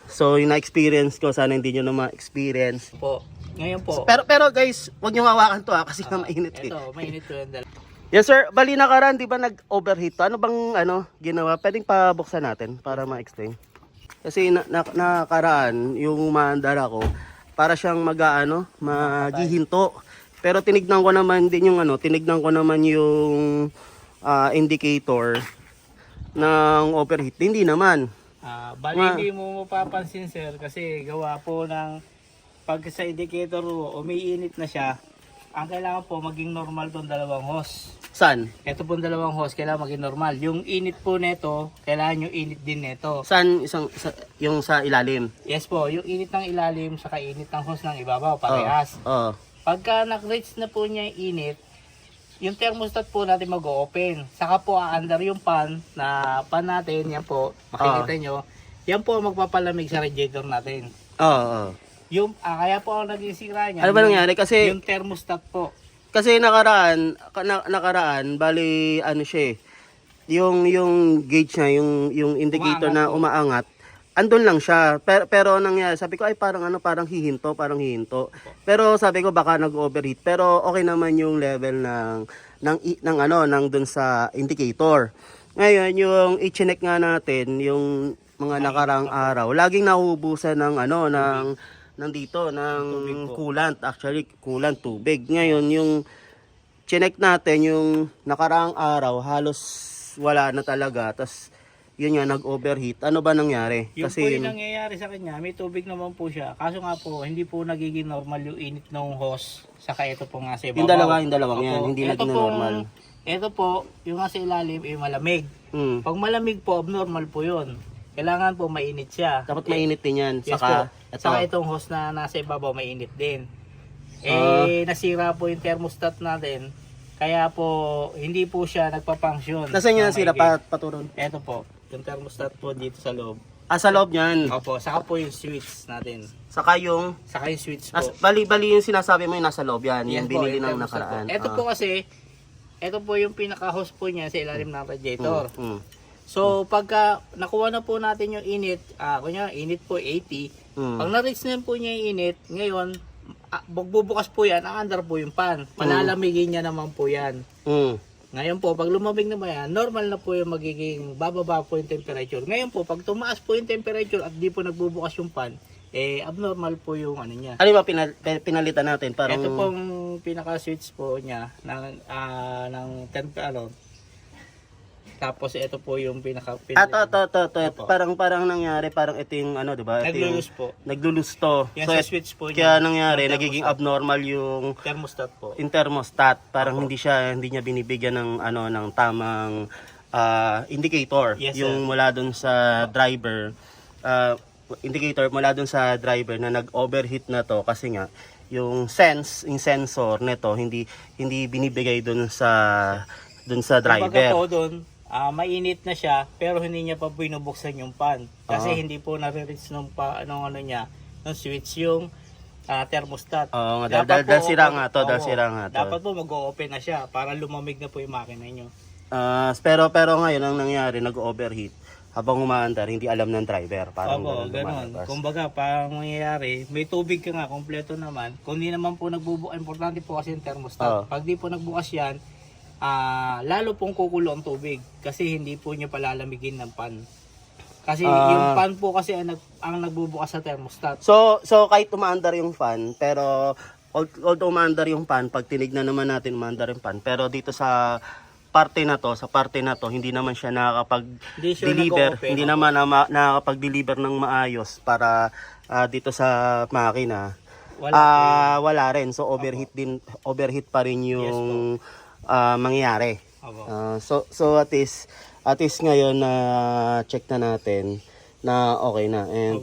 So yung na-experience ko, sana hindi nyo na ma-experience. Po. Ngayon po. Pero guys, huwag nyo hawakan to kasi na mainit eh. Ito, mainit po yung dalawa. Yes sir, bali nakaraan, di ba nag-overheat to? Ano bang ginawa? Pwedeng pabuksan natin para ma-explain. Kasi nakaraan, yung maandara ko, para siyang maghihinto. Pero tinignan ko naman din yung tinignan ko naman yung indicator ng overheat. Hindi naman. Bali hindi mo mapapansin sir kasi gawa po ng pag sa indicator umiinit na siya. Ang kailangan po maging normal tong dalawang hose. Saan? Ito pong dalawang hose kailangan maging normal. Yung init po nito, kailangan yung init din nito. Saan yung sa ilalim? Yes po, yung init ng ilalim saka init ng hose ng ibabaw parehas. Oo. Pagka nag-reach na po niya yung init, yung thermostat po natin mag-open. Saka po aandar yung pan natin, yan po, makikita nyo. Yan po ang magpapalamig sa radiator natin. Oo. Yung, kaya po ang naging sira niya. Ano ba nangyari? Kasi yung thermostat po. Kasi nakaraan, bali siya eh. Yung gauge niya, yung indicator na umaangat, andun lang siya. Pero nangyari, sabi ko ay parang hihinto. Pero sabi ko baka nag-overheat. Pero okay naman yung level ng dun sa indicator. Ngayon, yung i-check nga natin, yung mga nakarang araw, laging nahubusan ng coolant, actually coolant, tubig. Ngayon yung chinek natin yung nakaraang araw, halos wala na talaga. Tapos yun nga nag-overheat. Ano ba nangyari? Yung po yung nangyayari sa kanya, may tubig naman po siya. Kaso nga po, hindi po nagiging normal yung init ng hose. Saka ito po nga sa ibabaw. Yung dalawang yan, hindi naging normal. Ito po, yung nga sa ilalim ay malamig. Pag malamig po, abnormal po yun. Kailangan po mainit siya. Dapat mainit din yan. Yes Saka, po. Saka itong hose na nasa ibabaw mainit din. Nasira po yung thermostat natin. Kaya po, hindi po siya nagpa-function. Nasaan yan sila paturon? Ito po, yung thermostat po dito sa loob. Sa loob niyan. Opo, saka po yung switch natin. Saka yung Switch po. bali yung sinasabi mo yung nasa loob yan. Yes Yung binili po, ng yung nakaraan. Ito po kasi, ito po yung pinaka-hose po niya sa ilalim ng radiator. Mm. So, pagka nakuha na po natin yung init, kunya init po 80. Pag na-reach na po niya yung init, ngayon, bubukas po yan, aandar po yung pan. Malalamigin niya naman po yan. Ngayon po, pag lumamig na ba yan, normal na po yung magiging bababa po yung temperature. Ngayon po, pag tumaas po yung temperature at di po nagbubukas yung pan, abnormal po yung niya. Ano ba pinalitan natin? Parang Ito pong pinaka-switch po niya ng tapos ito po yung pinaka-pin. Parang nangyari, parang ito yung di ba? Naglulus po. Naglulus to. Yan sa switch po Kaya niya. nangyari, nagiging abnormal yung Thermostat po. thermostat. Parang hindi niya binibigyan ng tamang indicator. Yes, yung mula dun sa driver. Indicator mula dun sa driver na nag-overheat na to kasi nga yung sensor nito hindi binibigay dun sa driver. Kumbaga po doon, mainit na siya pero hindi niya pa binubuksan yung pan kasi hindi po nare-reach ng ng switch yung thermostat. Oo, dahil sira nga to. Dapat po mag-o-open na siya para lumamig na po yung makina niyo. Pero ngayon ang nangyari, nag-overheat habang umaandar, hindi alam ng driver. Parang ganun. Kumbaga, parang mangyayari, may tubig ka nga, kompleto naman. Kung di naman po nagbubukas, importante po kasi yung thermostat. Pag di po nagbukas yan, lalo pong kukulo ang tubig kasi hindi po niya palalamigin ng pan. Kasi yung fan po kasi ang nagbubukas sa thermostat. So kahit umaandar yung fan, pero although umaandar yung fan, pag tinignan naman natin umaandar yung fan, pero dito sa parte na to, hindi naman siya nakakapag-deliver, hindi naman nakakapag-deliver ng maayos para dito sa makina. Wala rin. So overheat pa rin yung mangyayari. So at least ngayon na check na natin na okay na. And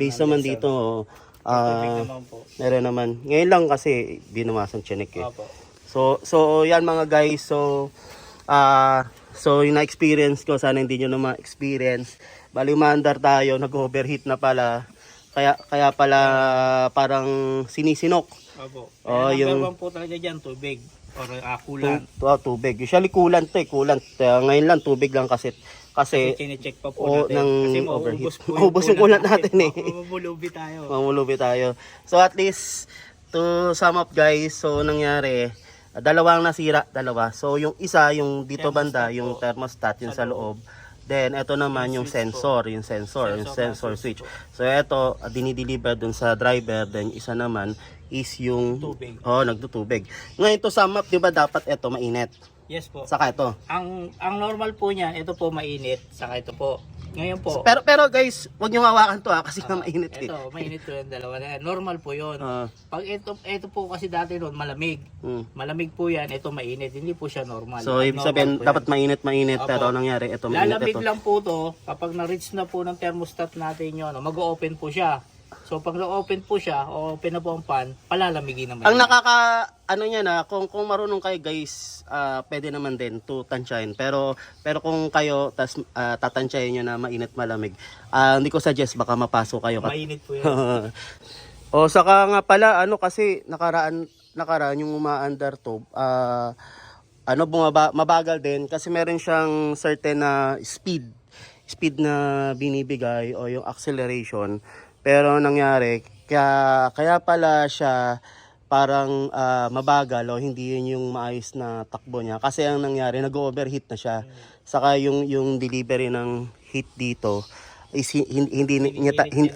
based naman dito, meron naman. Ngayon lang kasi binuwasan chinek eh. So yan mga guys. So yung na-experience ko, sana hindi nyo na ma-experience. Bali umaandar tayo, nag-overheat na pala. Kaya pala parang sinisinok. Yung number 1 po talaga dyan, tubig. Or coolant. Tubig. Usually coolant to eh. Coolant. Ngayon lang tubig lang kasi Kasi chine-check pa po o natin. ng Kasi overheat. mauubos po Maubos yung kulat natin eh. Mamulubi tayo. Mamulubi tayo. So at least to sum up guys, so nangyari dalawang nasira, dalawa. So yung isa, yung dito banda, Thermostat yung po. thermostat, yung Sa sa loob. Then ito naman yung switch sensor, yung sensor switch. So ito dinideliver dun sa driver, then isa naman is yung Tubig. nagtutubig. Ngayon to sum up, 'di ba dapat ito mainit? Yes po. Saka ito. Ang normal po niyan, ito po mainit, saka ito po. Ngayon po. Pero guys, wag niyo hawakan to kasi nga mainit eh. Ito, mainit po yung dalawa na yan. Normal po yun. Ah. Pag ito po kasi dati noon malamig. Hmm. Malamig po yan, ito mainit. Hindi po siya normal. So ibig Abnormal sabihin po yan. dapat mainit Opo. pero nangyari ito mainit Lalamig ito. lang po to kapag na-reach na po ng thermostat natin yun. Mag-o-open po siya. So pag na-open po siya, o open na po ang pan, palalamigin naman. Ang nakaka ano niya na kung marunong kayo guys, pwede naman din to tansyahin. Pero kung kayo tatansyahin niyo na mainit malamig, hindi ko suggest baka mapasok kayo. Mainit po yan. O saka nga pala kasi nakaraan yung umaandar to, mabagal din kasi meron siyang certain na speed na binibigay o yung acceleration. Pero nangyari, kaya pala siya parang mabagal o hindi yun yung maayos na takbo niya. Kasi ang nangyari, nag-overheat na siya. Saka yung delivery ng heat dito is hindi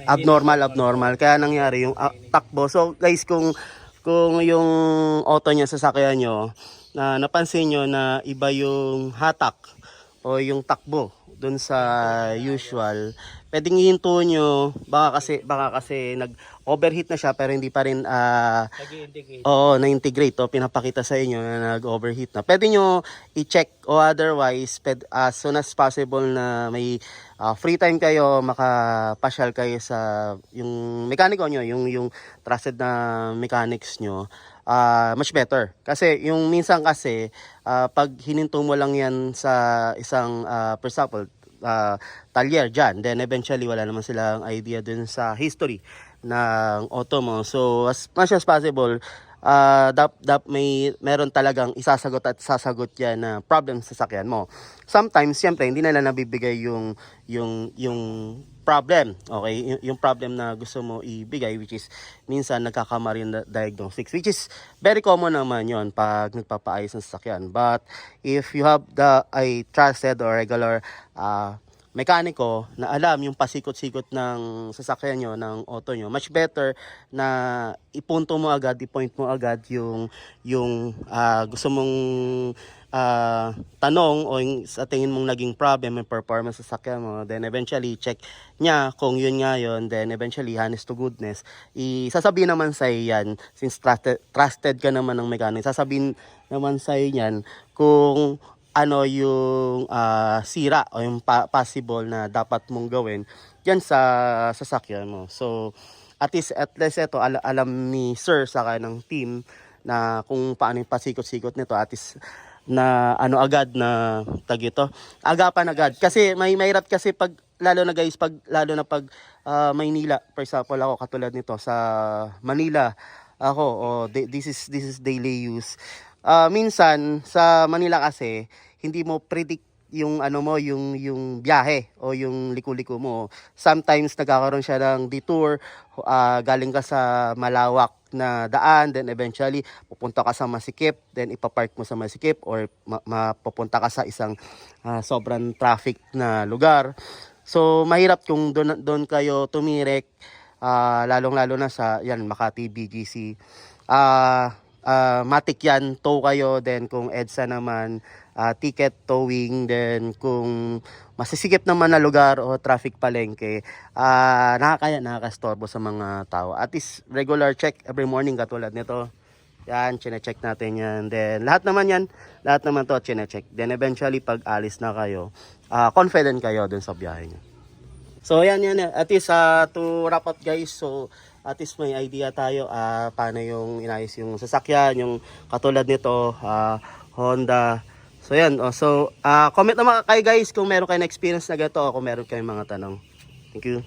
abnormal. Kaya nangyari yung takbo. So guys, kung yung auto niya sasakyan nyo, napansin nyo na iba yung hatak o yung takbo dun sa usual, pwedeng ihinto nyo, baka kasi nag-overheat na siya pero hindi pa rin Nag-i-indicate. na-integrate o pinapakita sa inyo na nag-overheat na. Pwede nyo i-check o otherwise as soon as possible na may free time kayo, makapasyal kayo sa yung mekaniko nyo, yung trusted na mechanics nyo. Much better. Kasi yung minsan kasi pag hininto mo lang yan sa isang for example talyer dyan, then eventually wala naman silang idea dun sa history ng auto mo. So as much as possible, meron talagang isasagot at sasagot yan na problem sa sasakyan mo. Sometimes siyempre hindi nila nabibigay yung problem, okay? Yung problem na gusto mo ibigay, which is minsan nagkakamali na diagnostics, which is very common naman yon pag nagpapaayos ng sasakyan. But if you have a trusted or regular mekaniko na alam yung pasikot-sikot ng sasakyan nyo, ng auto nyo, much better na ipunto mo agad, i-point mo agad yung gusto mong tanong o yung sa tingin mong naging problem yung performance sa sasakyan mo. Then eventually check niya kung yun nga yun, then eventually honest to goodness isasabihin naman sa yan, since trusted ka naman ng mechanic, sasabihin naman sa yan kung ano yung sira o yung possible na dapat mong gawin yan sa sasakyan mo. So at least ito alam ni sir saka ng team na kung paano yung pasikot-sikot nito, at least na agad na agapan agad. Kasi may mahirap kasi pag lalo na pag Maynila, for example ako katulad nito sa Manila ako, this is daily use. Minsan sa Manila kasi hindi mo predict yung yung biyahe o yung liku-liku mo. Sometimes nagkakaroon siya ng detour, galing ka sa malawak na daan, then eventually pupunta ka sa masikip, then ipapark mo sa masikip or mapupunta ka sa isang sobrang traffic na lugar. So mahirap kung doon kayo tumirek, lalong-lalo na sa Makati BGC. Matik yan, tow kayo, then kung EDSA naman, ticket towing, then kung masisigip naman na lugar o traffic palengke, nakakastorbo sa mga tao. At least regular check every morning katulad nito. Yan, chine-check natin yan. Then lahat naman to chine-check. Then eventually pag alis na kayo, confident kayo dun sa biyahe nyo. So yan. At least to wrap up guys, so at least may idea tayo paano yung inayos yung sasakyan, yung katulad nito, Honda. So yan, comment naman kayo guys kung meron kayong experience na gato o kung meron kayong mga tanong. Thank you.